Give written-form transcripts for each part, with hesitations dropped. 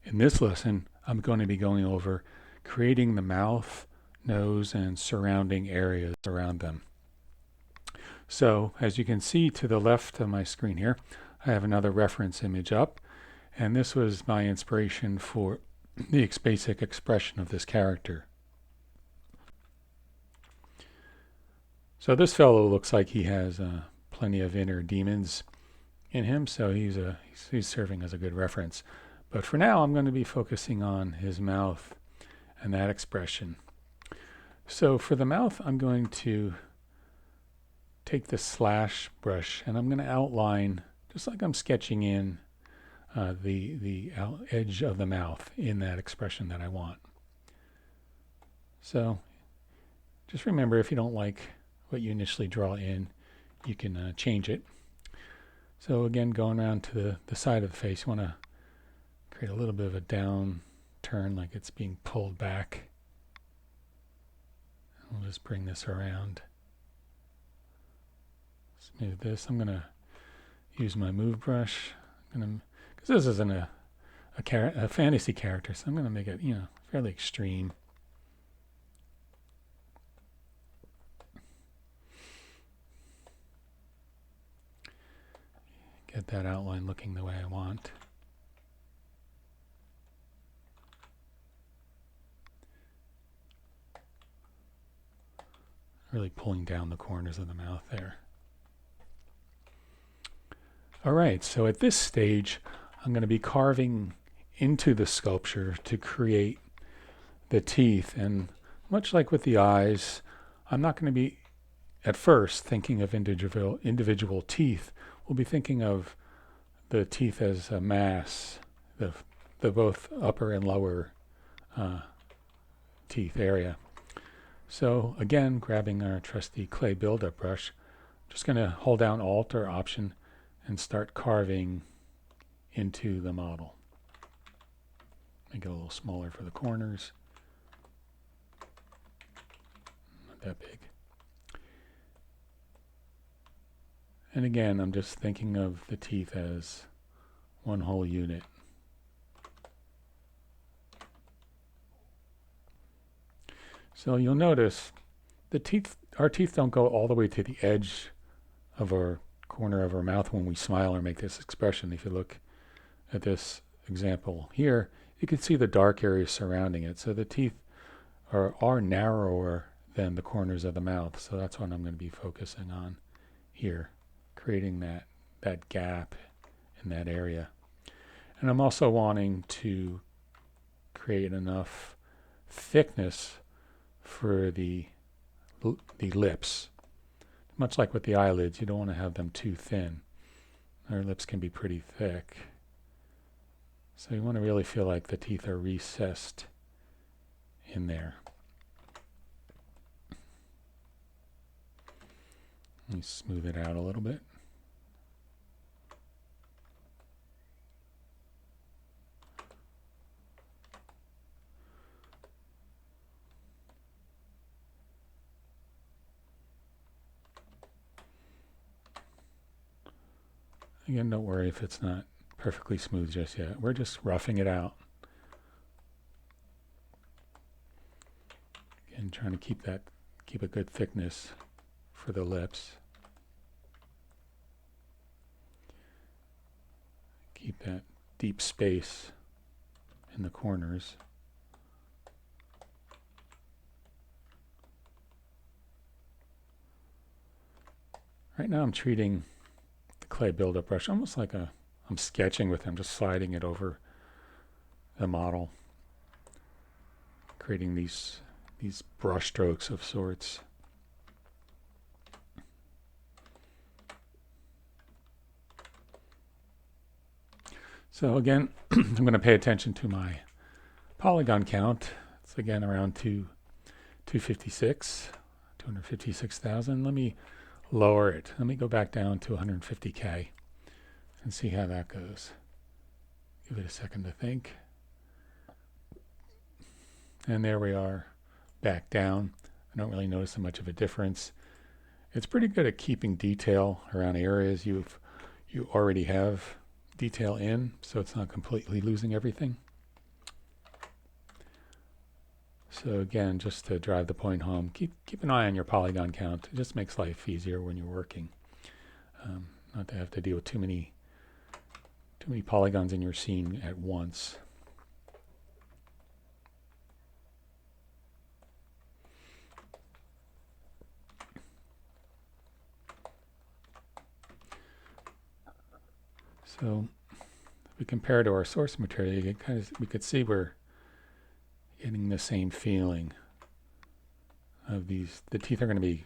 In this lesson, I'm going to be going over creating the mouth, nose, and surrounding areas around them. So as you can see to the left of my screen here, I have another reference image up, and this was my inspiration for the basic expression of this character. So this fellow looks like he has plenty of inner demons in him, so he's serving as a good reference. But for now, I'm going to be focusing on his mouth and that expression. So for the mouth, I'm going to take the slash brush and I'm going to outline, just like I'm sketching in the edge of the mouth in that expression that I want. So just remember, if you don't like what you initially draw in, you can change it. So again, going around to the side of the face, you want to create a little bit of a down turn, like it's being pulled back. I'll just bring this around. Smooth this. I'm going to use my move brush. Because this isn't a fantasy character, so I'm going to make it, fairly extreme. Get that outline looking the way I want. Really pulling down the corners of the mouth there. All right, so at this stage, I'm going to be carving into the sculpture to create the teeth. And much like with the eyes, I'm not going to be, at first, thinking of individual teeth. We'll be thinking of the teeth as a mass, the both upper and lower teeth area. So again, grabbing our trusty clay buildup brush, just going to hold down Alt or Option and start carving into the model. Make it a little smaller for the corners. Not that big. And again, I'm just thinking of the teeth as one whole unit. So you'll notice our teeth don't go all the way to the edge of our corner of our mouth when we smile or make this expression. If you look at this example here, you can see the dark area surrounding it. So the teeth are narrower than the corners of the mouth. So that's what I'm going to be focusing on here, creating that gap in that area. And I'm also wanting to create enough thickness for the lips. Much like with the eyelids, you don't want to have them too thin. Our lips can be pretty thick. So you want to really feel like the teeth are recessed in there. Let me smooth it out a little bit. Again, don't worry if it's not perfectly smooth just yet. We're just roughing it out. Again, trying to keep a good thickness for the lips. Keep that deep space in the corners. Right now I'm treating the clay buildup brush almost like I'm sketching with them, just sliding it over the model, creating these brush strokes of sorts. So again, I'm going to pay attention to my polygon count. It's again around 256,000. Let me lower it. Let me go back down to 150K and see how that goes. Give it a second to think. And there we are, back down. I don't really notice so much of a difference. It's pretty good at keeping detail around areas you already have detail in, so it's not completely losing everything. So again, just to drive the point home, keep an eye on your polygon count. It just makes life easier when you're working. Not to have to deal with too many polygons in your scene at once. So if we compare to our source material, we could see we're getting the same feeling of these. The teeth are going to be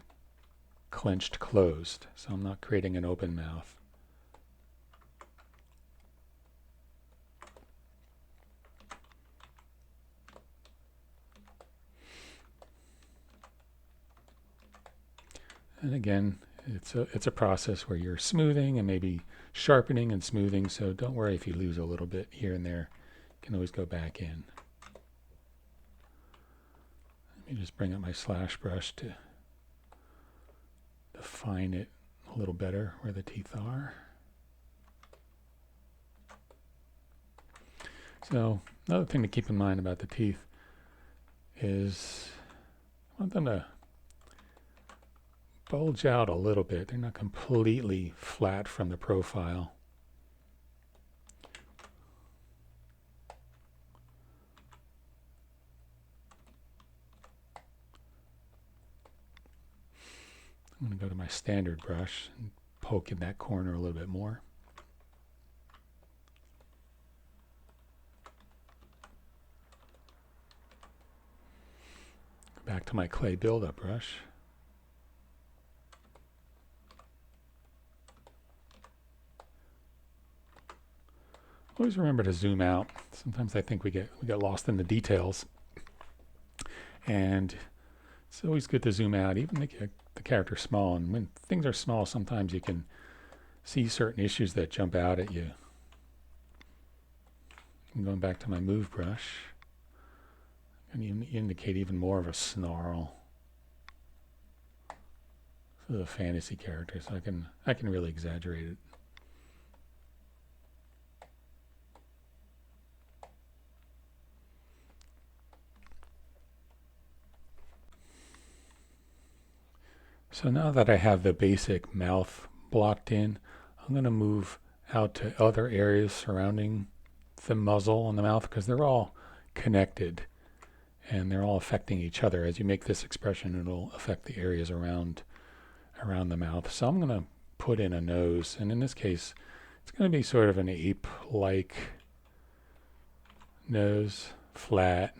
clenched closed, so I'm not creating an open mouth. And again, it's a process where you're smoothing and maybe sharpening and smoothing, so don't worry if you lose a little bit here and there. You can always go back in. Let me just bring up my slash brush to define it a little better where the teeth are. So another thing to keep in mind about the teeth is I want them to bulge out a little bit. They're not completely flat from the profile. I'm going to go to my standard brush and poke in that corner a little bit more. Go back to my clay buildup brush. Always remember to zoom out. Sometimes I think we get lost in the details, and it's always good to zoom out, even make the character small. And when things are small, sometimes you can see certain issues that jump out at you. I'm going back to my move brush and indicate even more of a snarl. This is a fantasy character, so I can really exaggerate it. So now that I have the basic mouth blocked in, I'm going to move out to other areas surrounding the muzzle and the mouth because they're all connected and they're all affecting each other. As you make this expression, it'll affect the areas around the mouth. So I'm going to put in a nose, and in this case, it's going to be sort of an ape-like nose, flat.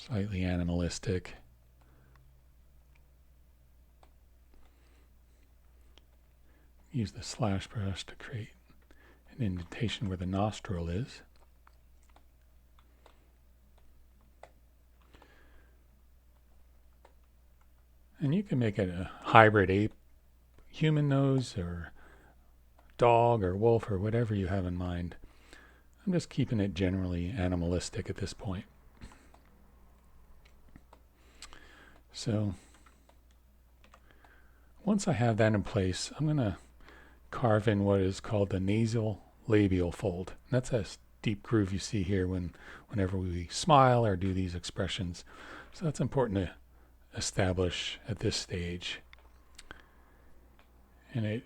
Slightly animalistic. Use the slash brush to create an indentation where the nostril is. And you can make it a hybrid ape, human nose, or dog, or wolf, or whatever you have in mind. I'm just keeping it generally animalistic at this point. So once I have that in place, I'm going to carve in what is called the nasal labial fold. And that's a deep groove you see here whenever we smile or do these expressions. So that's important to establish at this stage. And it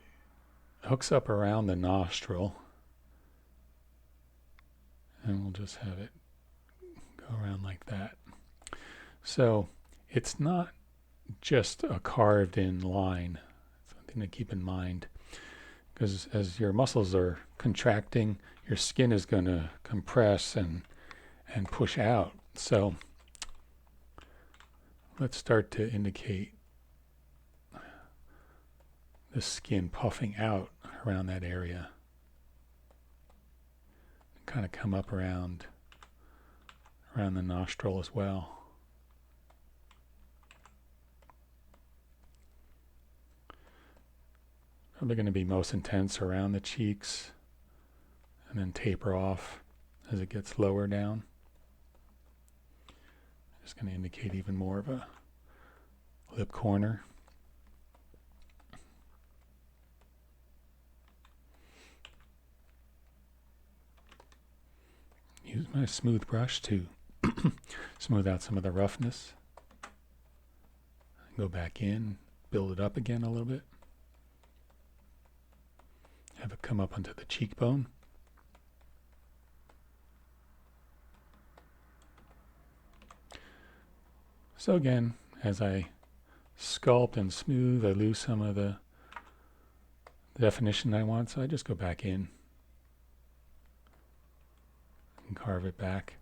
hooks up around the nostril. And we'll just have it go around like that. So it's not just a carved in line. Something to keep in mind. Because as your muscles are contracting, your skin is going to compress and push out. So let's start to indicate the skin puffing out around that area. Kind of come up around the nostril as well. Probably going to be most intense around the cheeks and then taper off as it gets lower down. Just going to indicate even more of a lip corner. Use my smooth brush to smooth out some of the roughness. Go back in, build it up again a little bit. Have it come up onto the cheekbone. So again, as I sculpt and smooth, I lose some of the definition I want, so I just go back in and carve it back.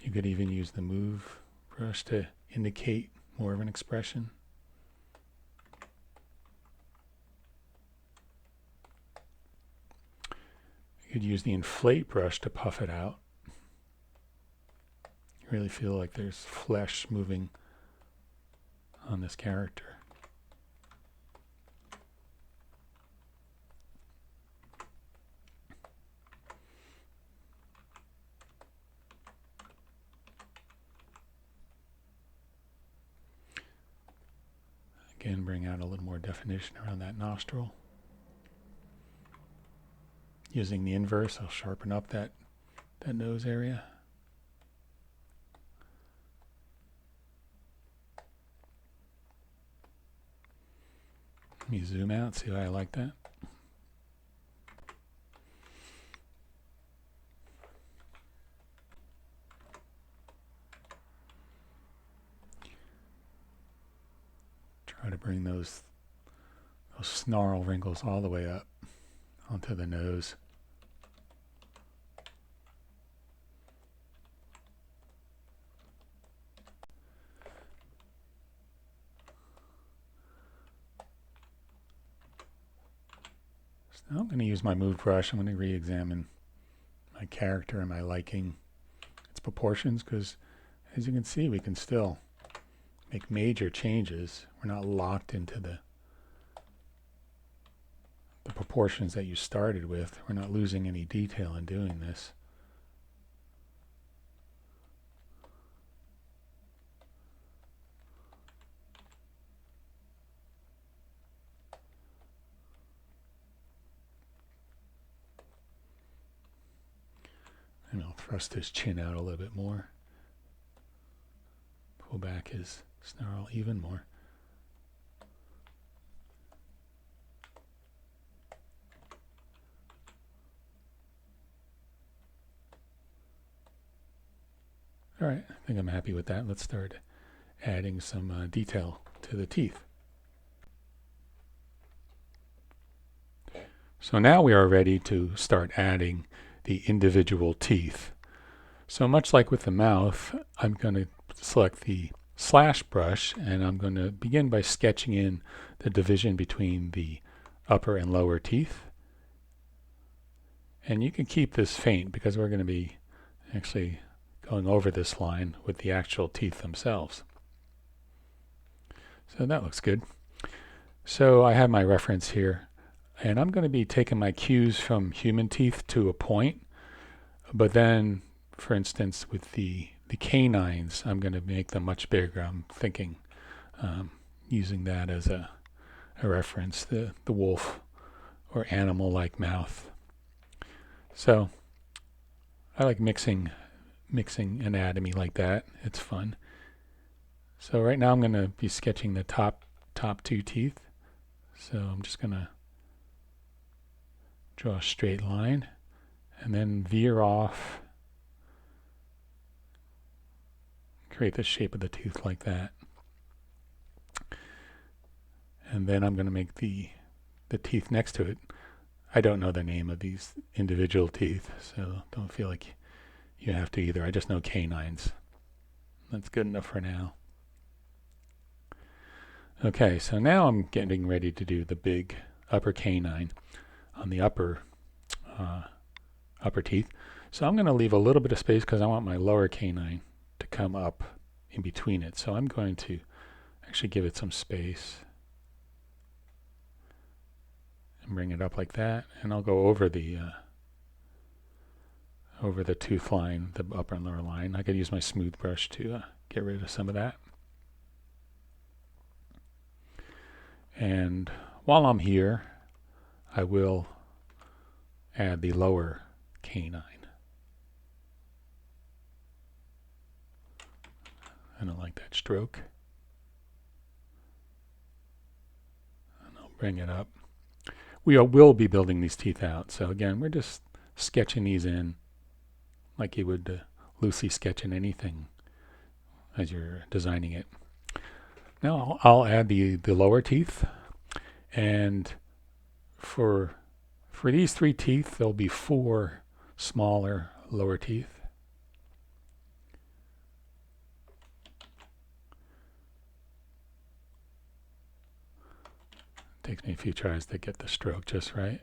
You could even use the move brush to indicate more of an expression. You could use the inflate brush to puff it out. You really feel like there's flesh moving on this character. Again, bring out a little more definition around that nostril. Using the inverse, I'll sharpen up that nose area. Let me zoom out, see how I like that. Try to bring those snarl wrinkles all the way up onto the nose. So now I'm going to use my move brush. I'm going to re-examine my character and my liking its proportions, because as you can see, we can still make major changes. We're not locked into the proportions that you started with. We're not losing any detail in doing this. And I'll thrust his chin out a little bit more. Pull back his snarl even more. All right, I think I'm happy with that. Let's start adding some detail to the teeth. So now we are ready to start adding the individual teeth. So much like with the mouth, I'm going to select the slash brush, and I'm going to begin by sketching in the division between the upper and lower teeth. And you can keep this faint because we're going to be actually going over this line with the actual teeth themselves. So that looks good. So I have my reference here, and I'm going to be taking my cues from human teeth to a point, but then, for instance, with the canines, I'm going to make them much bigger. I'm thinking using that as a reference, the wolf or animal-like mouth. So I like mixing anatomy like that. It's fun. So right now I'm going to be sketching the top two teeth. So I'm just going to draw a straight line and then veer off, create the shape of the tooth like that. And then I'm going to make the teeth next to it. I don't know the name of these individual teeth, so don't feel like you have to either. I just know canines. That's good enough for now. Okay, so now I'm getting ready to do the big upper canine on the upper teeth. So I'm going to leave a little bit of space because I want my lower canine to come up in between it. So I'm going to actually give it some space and bring it up like that, and I'll go over the tooth line, the upper and lower line. I could use my smooth brush to get rid of some of that. And while I'm here, I will add the lower canine. I don't like that stroke. And I'll bring it up. We will be building these teeth out. So again, we're just sketching these in like you would loosely sketch in anything as you're designing it. Now I'll add the lower teeth, and for these 3 teeth, there'll be 4 smaller lower teeth. Takes me a few tries to get the stroke just right.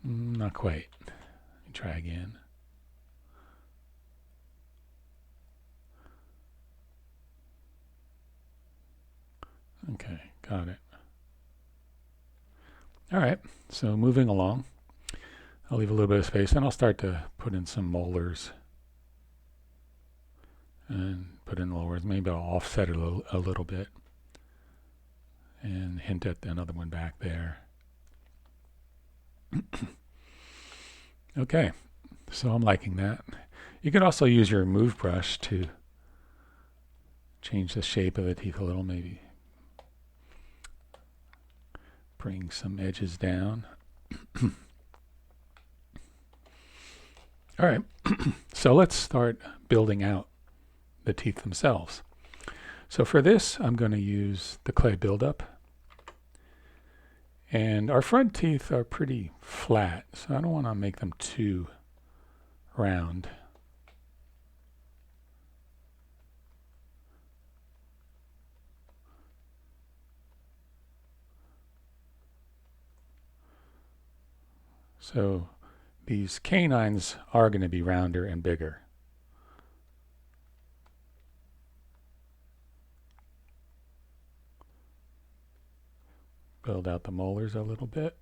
Not quite. Let me try again. Okay, got it. All right, so moving along. I'll leave a little bit of space, and I'll start to put in some molars and put in lowers. Maybe I'll offset it a little bit and hint at another one back there. Okay, so I'm liking that. You could also use your move brush to change the shape of the teeth a little, maybe bring some edges down. All right, so let's start building out the teeth themselves. So for this, I'm going to use the clay buildup. And our front teeth are pretty flat, so I don't want to make them too round. So these canines are going to be rounder and bigger. Build out the molars a little bit.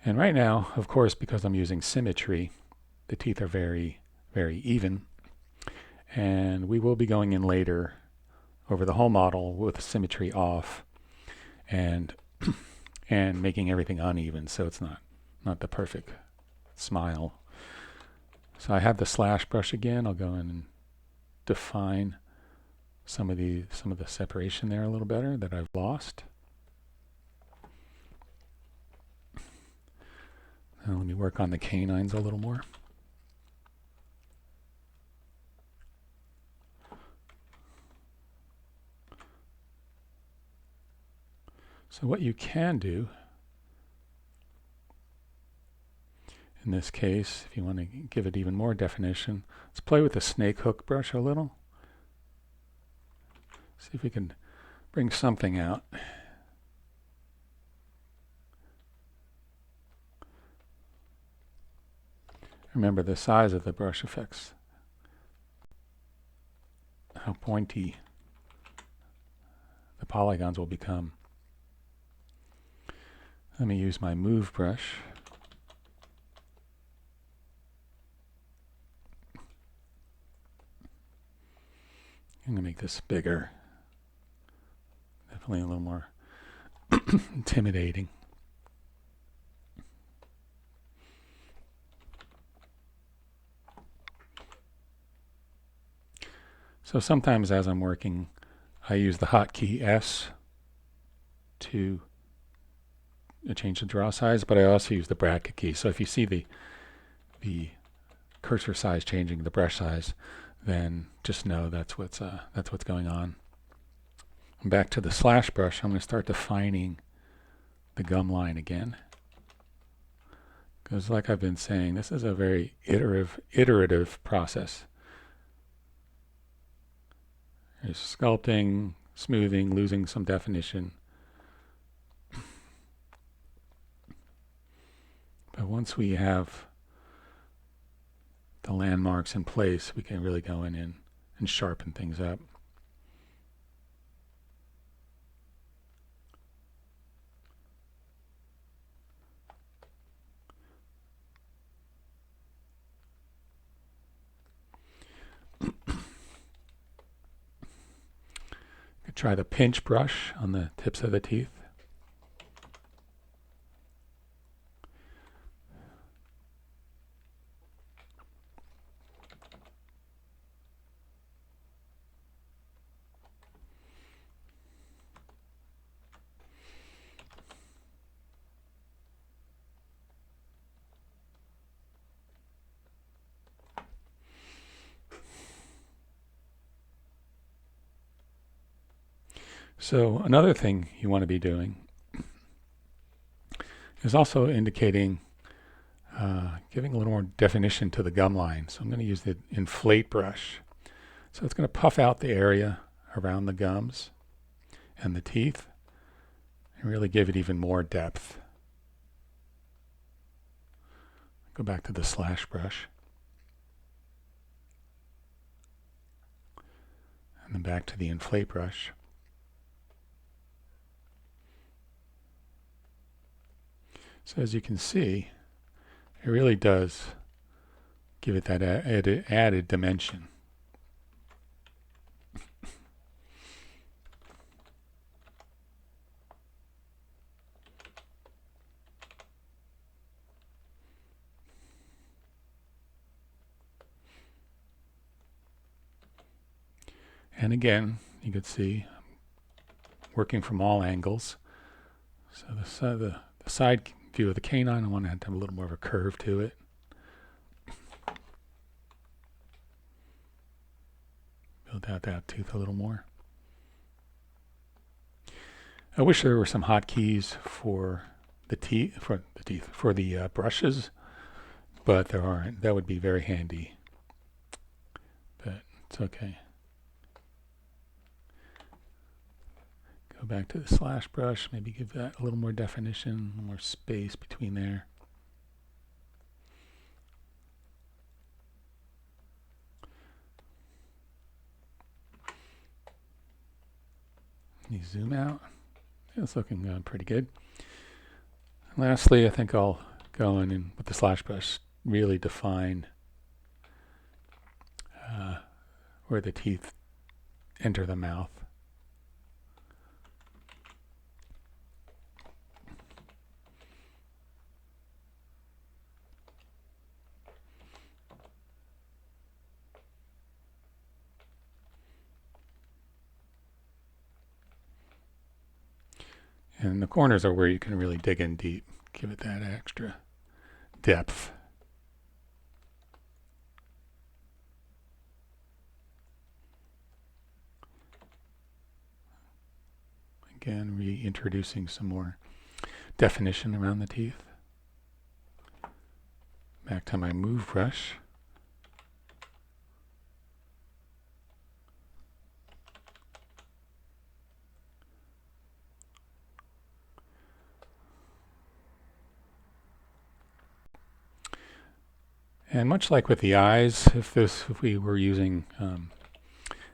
And right now, of course, because I'm using symmetry, the teeth are very, very even. And we will be going in later over the whole model with the symmetry off and and making everything uneven, so it's not the perfect smile. So I have the slash brush again. I'll go in and define some of the separation there a little better that I've lost. Now let me work on the canines a little more. So what you can do in this case, if you want to give it even more definition, let's play with the snake hook brush a little. See if we can bring something out. Remember, the size of the brush affects how pointy the polygons will become. Let me use my move brush. I'm going to make this bigger. Definitely a little more intimidating. So sometimes as I'm working, I use the hotkey S to change the draw size, but I also use the bracket key. So if you see the cursor size changing, the brush size, then just know that's what's going on. Back to the slash brush, I'm going to start defining the gum line again. Because like I've been saying, this is a very iterative process. There's sculpting, smoothing, losing some definition. But once we have the landmarks in place, we can really go in and sharpen things up. Try the pinch brush on the tips of the teeth. So another thing you want to be doing is also indicating, giving a little more definition to the gum line. So I'm going to use the inflate brush. So it's going to puff out the area around the gums and the teeth and really give it even more depth. Go back to the slash brush. And then back to the inflate brush. So as you can see, it really does give it that added dimension. And again, you could see working from all angles. So the side view of the canine, I want to have a little more of a curve to it. Build out that tooth a little more. I wish there were some hotkeys for the brushes, but there aren't. That would be very handy, but it's okay. Go back to the slash brush, maybe give that a little more definition, more space between there. You zoom out. It's looking pretty good. Lastly, I think I'll go in and with the slash brush really define where the teeth enter the mouth. And the corners are where you can really dig in deep, give it that extra depth. Again, reintroducing some more definition around the teeth. Back to my move brush. And much like with the eyes, if we were using,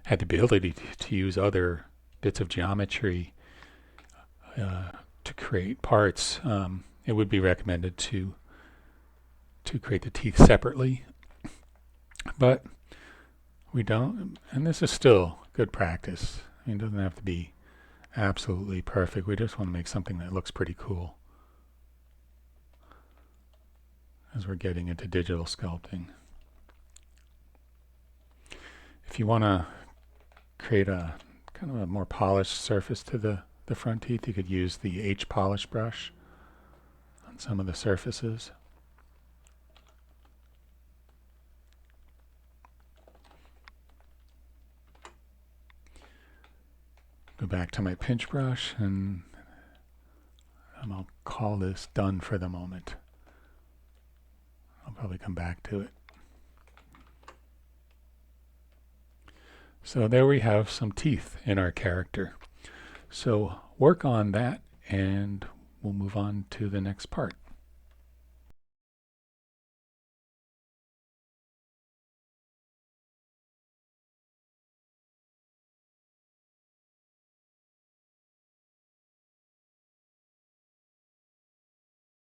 had the ability to use other bits of geometry to create parts, it would be recommended to create the teeth separately. But we don't, and this is still good practice. I mean, it doesn't have to be absolutely perfect. We just want to make something that looks pretty cool as we're getting into digital sculpting. If you want to create a kind of a more polished surface to the front teeth, you could use the H polish brush on some of the surfaces. Go back to my pinch brush and I'll call this done for the moment. I'll probably come back to it. So there we have some teeth in our character. So work on that and we'll move on to the next part.